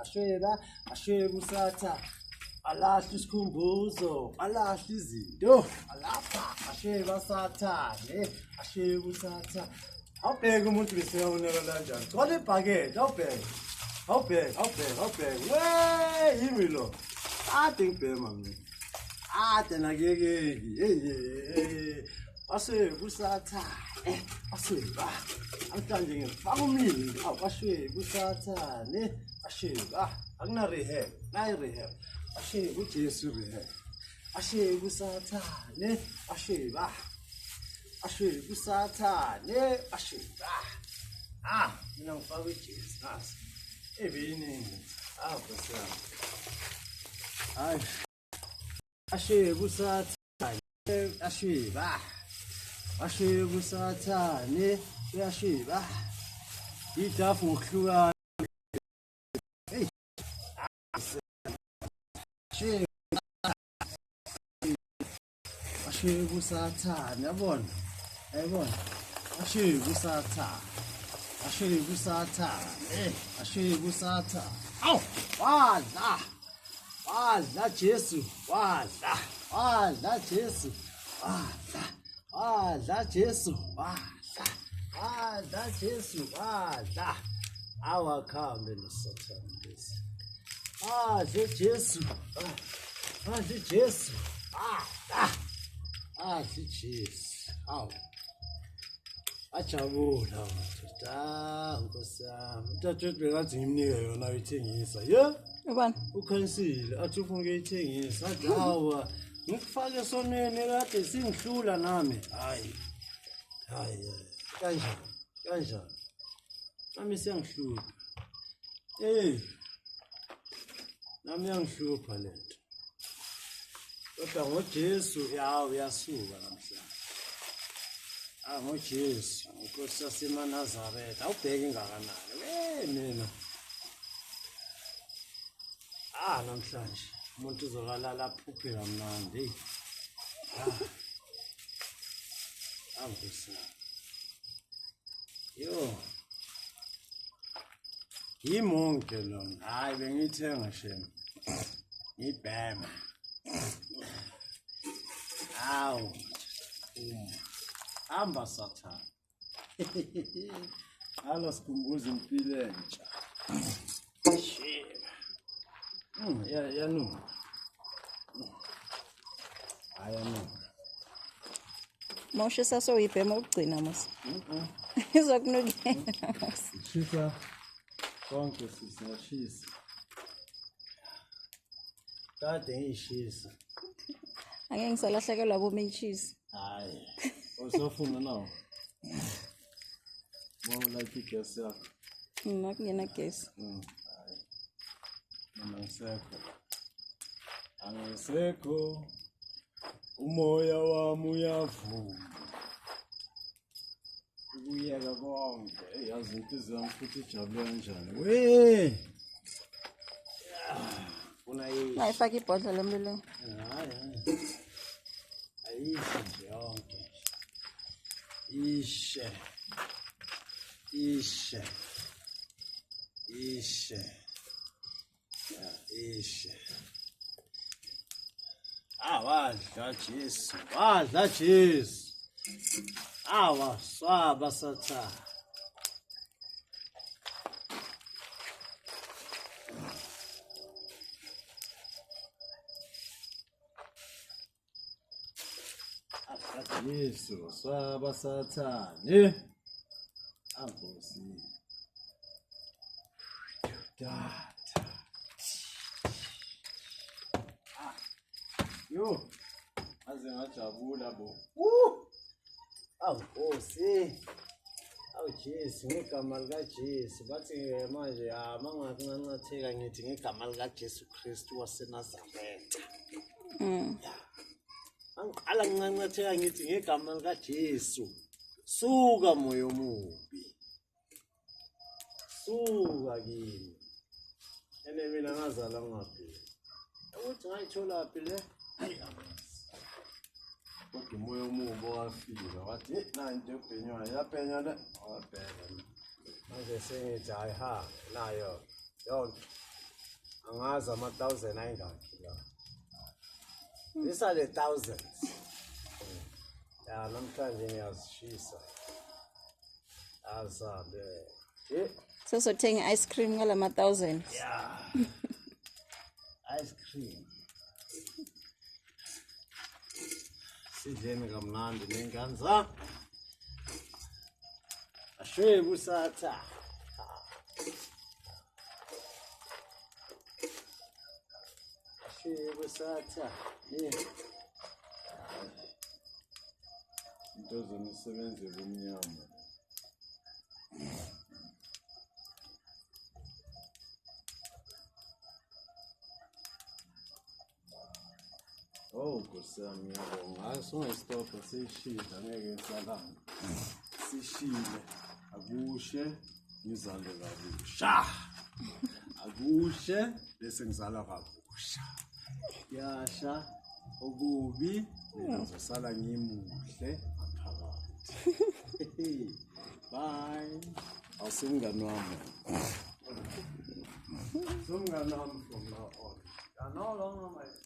ashweba ashwebusatha alahla Skhumbuzo alahla izinto alapha ashweba sathane ashwebusatha awubheka umuntu besiyawuneka kanjani gcwala ibhakede awubheka we Impilo ade ngibhema mina ade nakekeki ashwebusatha ashweba amhlanje ngifaka umlilo ashwebusatha ashweba akuna rehab nayi rehab ashweba uJesu rehab ashwebusatha ashweba ashwebusatha ashweba mina ngifaka uJesu nasi ebini bosiyami hayi ashwebusatha ashweba ashwebusatha ashweba idafu ngokuhlukana ashwebusatha yabona ashwebusatha ashwebusatha aw wadla Jesu wadla Jesu wadla Jesu wadla Jesu wadla awakhambe noSathane lesi wadla Jesu wadla Jesu wadla Jesu aw ajabula madoda Nkosi yami utathu bekathi ngimnike yona uyithengisa ye ubani ukhansile athi ufuna ukuyithengisa athi hawa ngikufake sonene kade singihlula nami hayi kanjani nami siyangihlupha nami yangihlupha lento kodwa ngoJesu yawo uyasuka namhlanje ngoJesu Nkosi yaseNazaretha awubheke ingakanani mina namhlanje umuntu uzokalala aphuphe kamnandi Nkosi yo yimonke lona hayi bengithenga shem ngibhema awu hamba Sathane alo Skhumbuzo Impilo Entsha yanu Moshe sasoyibhema ukugcina mos izokunukela shisa konke sisashisa kade ngishisa angeke ngisalahlekelwa bomentshisi hayi usofuna nawo like igas yakho nakungena gesi angisekho umoya wami uyavuma ukuyeka konke yazi inhliziyo yami futhi ijabule kanjani we una ayifaka ibhodlela emlilweni ayisho nje yonke ishe wadla Jesu awaswaba Sathane Yesu waswaba Sathane Nkosi yo aze ngajabula bo Nkosi Jesu ngegama likaJesu bathi manje mangakuncatheka ngithi ngegama likaJesu Kristu waseNazaretha angiqala ngincancatheka ngithi ngegama likaJesu suka moya omubi suka kimi ene mina ngazala ngaphila ukuthi ngayithola phi le kodwa umoya omubi wafika wathi nanti ebhenywayo yapenya le wabheka manje sengithi hayi nayo yonke angazi ama-1,000 ayingakhi la. These are the thousands. Ya namhlanje ngiyazishisa. Azabe. Sesothenga ice cream ngala ma-1,000. Yeah. Ice cream. Sidleni kamnandi nengane zami. Ashwebu satha. Ashwebu satha. Into zemisebenzi yobumnyama. Oh, Nkosi yami ngiyabonga. Hayi singayistopha seyishile angeke ngisalanga. Sishile. Akushe ngizale kabusha. Akushe bese ngizala kabusha. Yasha okubi ngizosala ngimuhle ngaphakathi. Bye. Awusumngani wami. Sumngani wami from now on. You are no longer my friend.